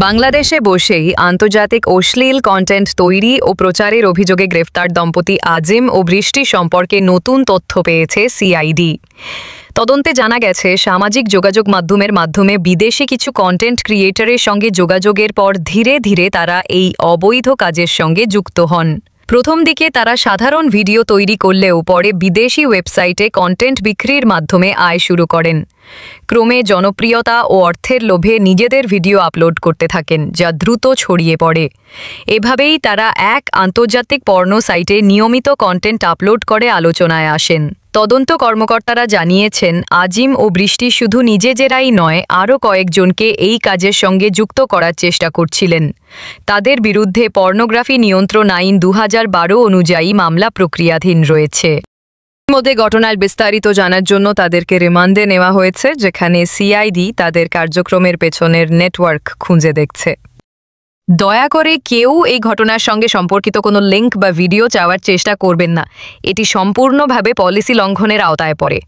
বাংলাদেশে বসেই আন্তর্জাতিক অশ্লীল কন্টেন্ট তৈরি ও প্রচারের অভিযোগে গ্রেফতার দম্পতি আজিম ও বৃষ্টি সম্পর্কে নতুন তথ্য পেয়েছে সিআইডি। তদন্তে জানা গেছে, সামাজিক যোগাযোগ মাধ্যমে বিদেশি কিছু কন্টেন্ট ক্রিয়েটরের সঙ্গে যোগাযোগের পর ধীরে ধীরে তারা এই অবৈধ কাজের সঙ্গে যুক্ত হন। প্রথম দিকে তারা সাধারণ ভিডিও তৈরি করলেও পরে বিদেশি ওয়েবসাইটে কন্টেন্ট বিক্রির মাধ্যমে আয় শুরু করেন। ক্রমে জনপ্রিয়তা ও অর্থের লোভে নিজেদের ভিডিও আপলোড করতে থাকেন, যা দ্রুত ছড়িয়ে পড়ে। এভাবেই তারা এক আন্তর্জাতিক পর্ন সাইটে নিয়মিত কন্টেন্ট আপলোড করে আলোচনায় আসেন। তদন্ত কর্মকর্তারা জানিয়েছেন, আজিম ও বৃষ্টি শুধু নিজেরাই নয়, আরও কয়েকজনকে এই কাজের সঙ্গে যুক্ত করার চেষ্টা করছিলেন। তাদের বিরুদ্ধে পর্নোগ্রাফি নিয়ন্ত্রণ আইন 2012 অনুযায়ী মামলা প্রক্রিয়াধীন রয়েছে। মধ্যে ঘটনার বিস্তারিত জানার জন্য তাদেরকে রিমান্ডে নেওয়া হয়েছে, যেখানে সিআইডি তাদের কার্যক্রমের পেছনের নেটওয়ার্ক খুঁজে দেখছে। দয়া করে কেউ এই ঘটনার সঙ্গে সম্পর্কিত কোনো লিঙ্ক বা ভিডিও চাওয়ার চেষ্টা করবেন না। এটি সম্পূর্ণভাবে পলিসি লঙ্ঘনের আওতায় পড়ে।